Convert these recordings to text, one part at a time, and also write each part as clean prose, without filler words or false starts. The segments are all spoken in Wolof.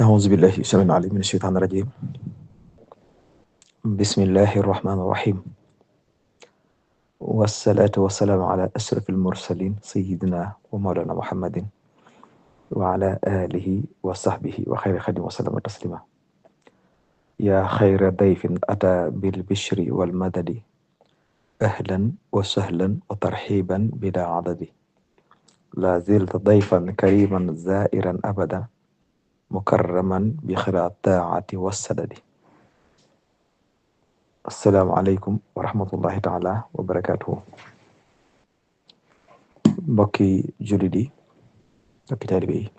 أعوذ بالله السميع العليم من الشيطان الرجيم بسم الله الرحمن الرحيم والصلاة والسلام على أشرف المرسلين سيدنا ومولانا محمد وعلى آله وصحبه وخير خدم وسلم تسليما يا خير ضيف أتى بالبشر والمدد أهلا وسهلا وترحيبا بلا عدد لا زلت ضيفا كريما زائرا أبدا مكرما بخير الطاعة والسدد asalaamaaleykum wa rahmatullahi taala wa barakaatuhu mbokki jullit yi mbokki taalibe yi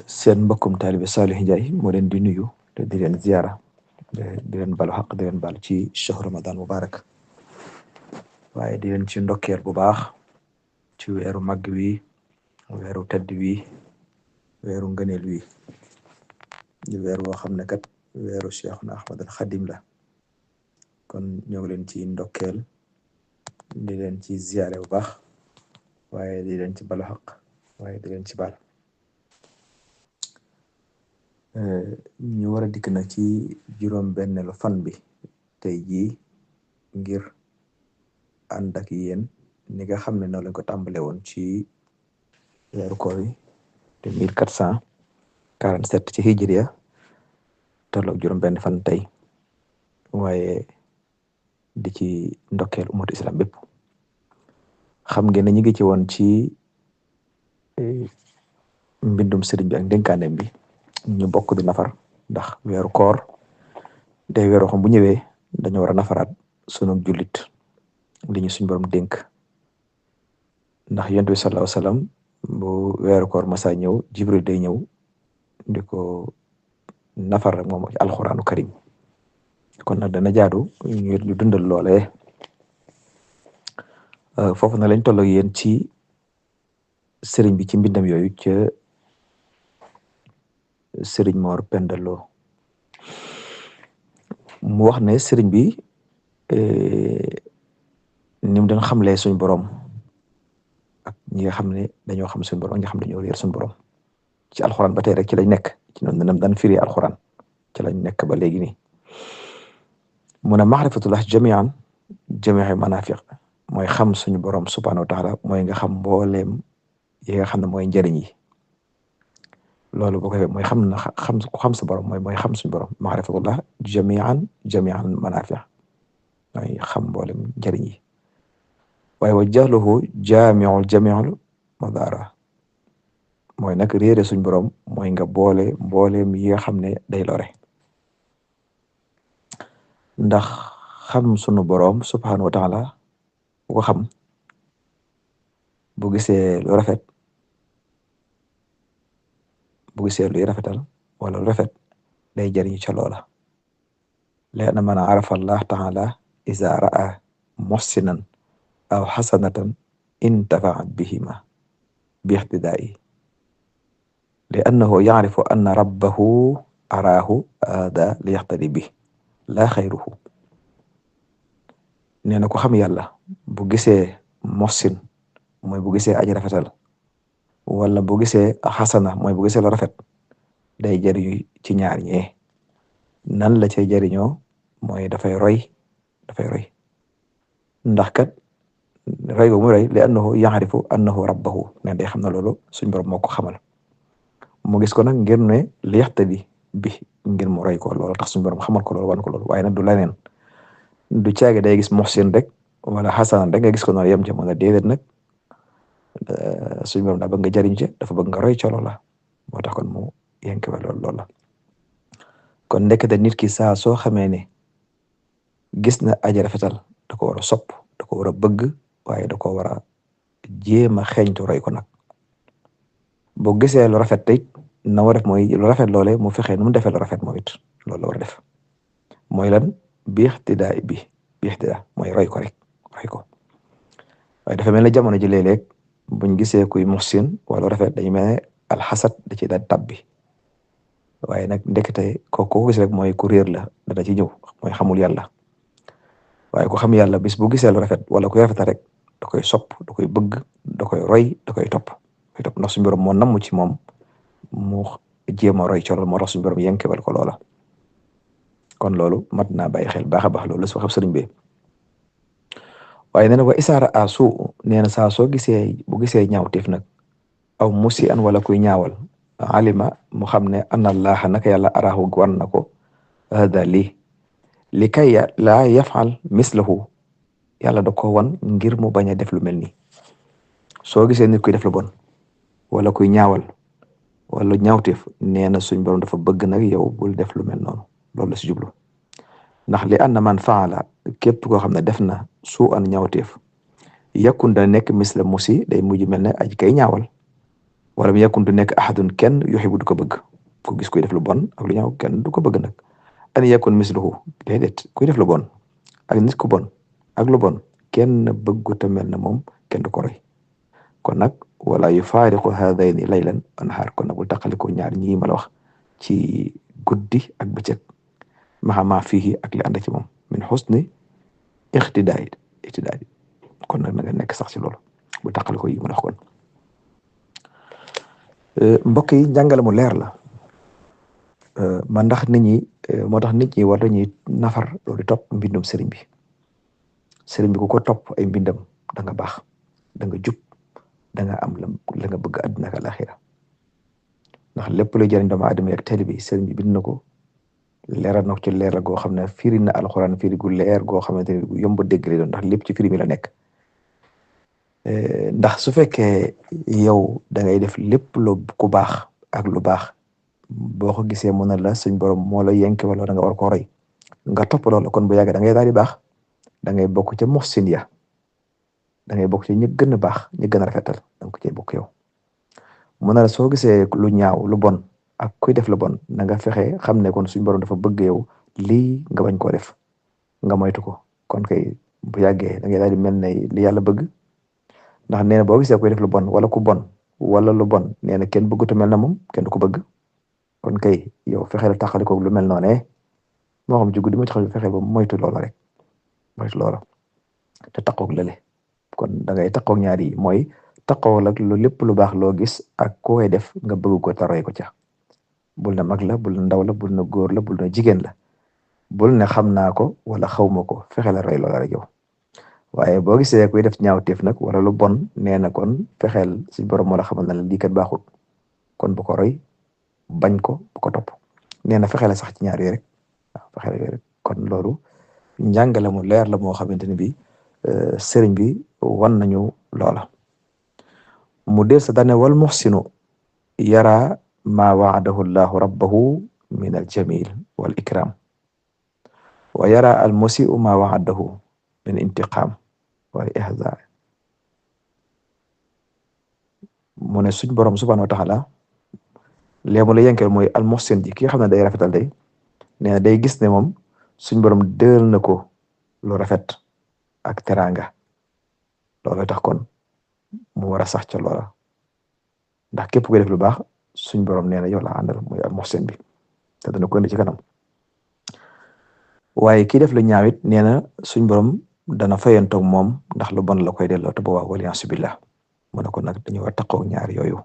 seen mbokkum taalibe Saliou Ndiaye moo leen di nuyu te di leen ziyaara di leen balu xaq di leen bal ci shahru ramadan mubarak waaye di leen ci ndokkeel bu baax ci weeru màgg wi weeru tedd wi weeru ngëneel wi di weer woo xam ne kat weeru Cheikhuna Ahmad al Xadim la kon ñoo ngi leen ci ndokkeel di leen ci ziyaare bu baax waaye di leen ci balu xaq waaye di leen ci baal ñu war a dikk nag ci juróom-benneelu fan bi tey jii ngir ànd ak yéen ni nga xam ne noonu lañ ko tàmbale woon ci weeru koor yi te 1447 ci hijriya tolloog juróom-benn fan tey waaye di ci ndokkeel umatu islam bépp xam ngeen ne ñu ngi ci woon ci mbindum sëriñ bi ak dénkaaneem bi ñu bokk di nafar ndax weeru koor day weeru xam bu ñëwee dañu war a nafaraat sunu jullit li ñu suñ borom dénk ndax yonent bi sallallahu alayhi wasallam bu weeru koor masa ñëw jibril day ñëw di ko nafar rek moom ci alxuraanu karim kon nag dana jaadu ngir ñu dundal loolee foofu na lañ tolloo yéen ci sëriñ bi ci mbindam yooyu ca sëriñ Mor Penda Lo mu wax ne sëriñ bi ni mu doon xamlee suñ borom ak ñi nga xam ne dañoo xam suñ borom ñi nga xam ne dañoo réer suñ borom ci alxuraan ba tey rek ci lañ nekk ci noonu daan firi alxuraan ci lañ nekk ba léegi nii mu ne maxrifatullah jamian jamii manafiq mooy xam suñu borom subhanahu wa taala mooy nga xam mbooleem yi nga xam ne mooy njëriñ yi loolu boo ko defee mooy xam sa borom mooy xam suñu borom maxrifatullah jamian manafiq mooy xam mbooleem njëriñ yi waaye wa jahluhu jamiul madara mooy nag réere suñ borom mooy nga boole mbooleem yi nga xam ne day lore ndax xam sunu borom subhanahu wa taala bu ko xam bu gisee lu rafet bu gisee luy rafetal wala lu rafet day jëriñu ca loola leena man arafa allah taala iza ra'a muhsinan aw hasanatan intafa'a bihima bi ihtidaa'i li annahu yaarifu anna rabbahu araahu aada li yaxtadi bi laa xayruhu nee na ko xam yàlla bu gisee moxsin mooy bu gisee aji rafetal wala bu gisee xasana mooy bu gisee lu rafet day jëriñu ci ñaar ñee nan la cay jëriñoo mooy dafay roy ndax kat roy gu muy roy li annahu yaarifu annahu rabbahu ne day xam na loolu suñ borom moo ko xamal mu gis ko nag ngir ne li yaxtadi bi ngir mu roy ko loolu tax suñu borom xamal ko loolu wan ko loolu waaye nag du leneen du caage day gis muhsin rek wala xasanan rek nga gis ko noonu yem ca mën a déedéet nag suñu borom daa bëgg nga jariñ ci dafa bëgg nga roy ca loola moo tax kon mu yenk ba loolu la kon ndekete nit ki saa soo xamee ne gis na aji rafetal da ko war a sopp da ko war a bëgg waaye da ko war a jéem a xeeñtu roy ko nag boo gisee lu rafet it na war a def mooy lu rafet loole mu fexee nu mu defee lu rafet moom it loolu la war a def mooy lan bi ixtidaa mooy roy ko rek roy ko waaye dafa mel ne jamono ji léeg-léeg buñ gisee kuy muhsin wala rafet dañu mel ne alxasad da ci daal tabbi waaye nag ndekete ko gis rek mooy ku réer la dana ci ñëw mooy xamul yàlla waaye ku xam yàlla bis bu gisee lu rafet wala kuy rafeta rek da koy sopp da koy bëgg da koy roy da koy topp ndax suñu borom moo namm ci moom mu jéem a roy ci loolu moo tax suñu borom yenkewal ko loola. kon loolu mat naa bàyyi xel baax a baax loolu la su waxee sëriñ bi waaye nee na wa isaara a suu nee na saa soo gisee bu gisee ñaawteef nag aw musi an wala kuy ñaawal alima mu xam ne anna allaha naka yàlla araahu wan na ko hada lii li kay laa yafal mislahu yàlla da ko wan ngir mu bañ a def lu mel nii soo gisee nit kuy def lu bon wala kuy ñaawal wala ñaawteef nee na suñ borom dafa bëgg nag yow bul def lu mel noonu loolu la si jublu ndax li anna man faala képp koo xam ne def na suu an ñaawteef yakun da nekk misla musi day mujj mel ne aji kay ñaawal wala mu yakun du nekk ahadun kenn yuxibu du ko bëgg ku gis kuy def lu bon ak lu ñaaw kenn du ko bëgg nag an yakun misluhu déedéet kuy def lu bon ak nit ku bon ak lu bon kenn bëggu te mel ne moom kenn du ko roy kon nag wala yufaariqu haadayni laylan wa nahaar kon nag bul taqaliko ñaar ñii ma la wax ci guddi ak bëccëg ma fihi ak li ànd ci moom min xusni iqtidaay kon nag na nga nekk sax ci loolu bul taqaliko yi ma la wax kon mbokk yi njàngale mu leer la man ndax nit ñi moo tax nit ñi war nañuy nafar loolu topp mbindum sëriñ bi ku ko topp ay mbindam da nga baax da nga jub da nga am la nga bëgg àddina ak alaxira ndax lépp luy jëriñ doomu aadama ak teel bi sëriñ bi bind na ko leeral na ko ci leer goo xam ne firi na alxuraan firi gu leer goo xamante ne gu yomb a dégg lay doon ndax lépp ci firi mi la nekk ndax su fekkee yow da ngay def lépp lu ku baax ak lu baax boo ko gisee mën na la suñ borom moo la yenke wala da nga war koo roy nga topp loolu kon bu yàgg da ngay daal di baax da ngay bokk ca muhsin ya da ngay bokk ci ñi gën a baax ñi gën a rafetal da nga ko cee bokk yow mën na la soo gisee lu ñaaw lu bon ak kuy def lu bon na nga fexe xam ne kon suñ borom dafa bëgg yow lii nga bañ koo def nga moytu ko kon kay bu yàggee da ngay daal di mel ne li yàlla bëgg ndax nee na boo gisee kuy def lu bon wala ku bon wala lu bon nee na kenn bëggutu mel na moom kenn du ko bëgg kon kay yow fexe la taxaliko lu mel noonu moo xam ci guddi moo ci xam fexe ba moytu loola rek moytu loola te taqoog lële kon da ngay taqoog ñaar yi mooy taqoog ak lu lépp lu baax loo gis ak ku koy def nga bëgg ko taroy ko ca bul na mag la bul na ndaw la bul na góor la bul na jigéen la bul ne xam naa ko wala xawma ko fexe la roy loola rek yow waaye boo gisee kuy def ñaawteef nag wala lu bon nee na kon fexeel suñ borom moo la xamal na la lii kat baaxul kon bu ko roy bañ ko bu ko topp nee na fexeel sax ci ñaar yooyu rek waaw fexeel yooyu rek kon loolu njàngale mu leer la moo xamante ne bi sëriñ bi wan nañu loola mu del sa dane wal muhsinu yara ma waadahu llahu rabbahu min al jamil wal ikram wa yara al musiu ma waadahu min intiqam wal ihza mu ne suñ borom subhanahu wa taala léemu la yenkel mooy al muhsin ji ki nga xam ne day rafetal day nee na day gis ne moom suñ borom dël na ko lu rafet ak teranga loolu tax kon mu war a sax ca loola ndax képp kuy def lu baax suñ borom nee na yow la àndal mooy al muhsin bi te dana ko indi ci kanam waaye kii def lu ñaawit nee na suñ borom dana fayantoog moom ndax lu bon la koy delloo te boobaa waliyansu billah mu ne ko nag dañu war a taqoo ñaar yooyu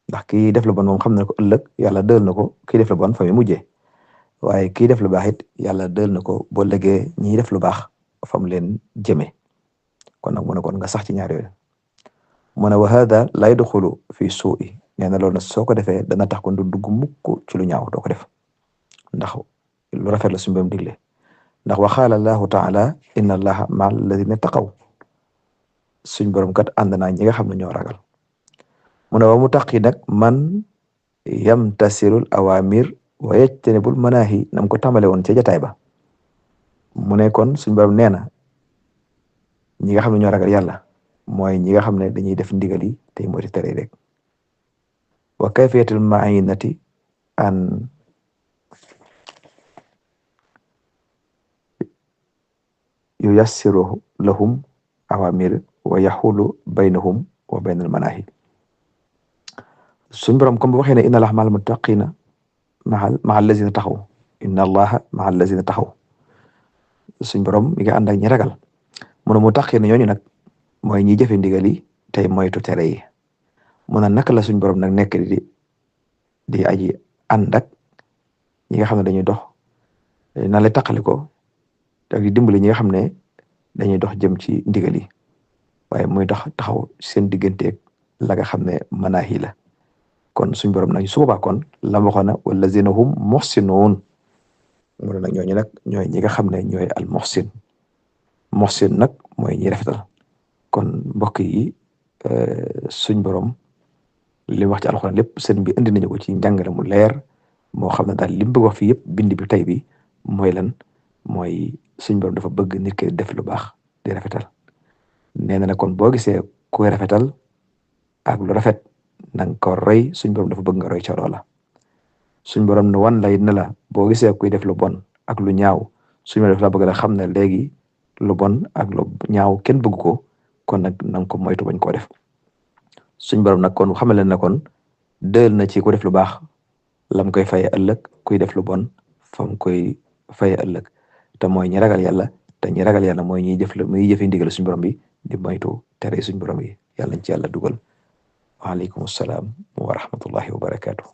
ndax kii def lu bon moom xam na ko ëllëg yàlla dël na ko kii def lu bon fa mu mujjee waaye kii def lu baax it yàlla dël na ko boo lëgee ñiy def lu baax fa mu leen jëmee kon nag mu ne kon nga sax ci ñaar yooyu mu ne wa hada la yadxulu fi suu'i nee na loolu nag soo ko defee dana tax kon du dugg mukk ci lu ñaaw doo ko def ndax lu rafet la suñu borom digle ndax wa qaala allahu taala inna allaha ma'a alladhina taqaw suñ borom kat ànd naa ñi nga xam ne ñoo ragal mu ne wa mu taqi nag man yamtasilul awamir wa yajtanibul manahi nam ko tàmbale woon ca jataay ba mu ne kon suñ borom nee na ñi nga xam ne ñoo ragal yàlla mooy ñi nga xam ne dañuy def ndigal yi tey moytu tere rek wa kayfiyatul ma'inati an yuyassiru lahum awamir wa yaxulu baynahum wa baynal manahi suñ borom comme bu waxee ne inna allaha ma'al muttaqina ma'al lazina taxaw inna allaha ma'al lazina taxaw suñ borom mi nga ànd ak ñi ragal mu ne muttaqina ñooñu nag mooy ñi jëfe ndigal yi tey moytu tere yi mu ne naka la suñ borom nag nekk di di aji ànd ak ñi nga xam ne dañuy dox na lay taqali ko te di dimbali ñi nga xam ne dañuy dox jëm ci ndigal yi waaye muy dox taxaw seen digganteeg la nga xam ne manaahi la kon suñ borom nag su boobaa kon la waxoon na wallazina hum muhsinuun mu ne nag ñooñu nag ñooy ñi nga xam ne ñooy al muhsin nag mooy ñi rafetal kon mbokk yi suñ borom li wax ci alxuraan lépp sëriñ bi indi nañu ko ci njàngale mu leer moo xam ne daal li mu bëgg wax fii yëpp bind bi tey bi mooy lan mooy suñ borom dafa bëgg nit ki def lu baax di rafetal nee na kon boo gisee kuy rafetal ak lu rafet na nga ko roy suñ borom dafa bëgg nga roy ca loola suñ borom ne wan lay ne la boo gisee kuy def lu bon ak lu ñaaw suñ borom dafa bëgg la xam ne léegi lu bon ak lu ñaaw kenn bëgg ko kon nag na nga ko moytu bañ koo def suñ borom nag kon xamal leen ne kon dël na ci ku def lu baax lam koy faye ëllëg kuy def lu bon fam koy faye ëllëg te mooy ñi ragal yàlla te ñi ragal yàlla mooy ñiy muy jëfe ndigal suñ borom bi di moytu tere suñ borom yi yàlla nañ ci yàlla dugal waaleykum salaam wa rahmatullahi wa barakaatu.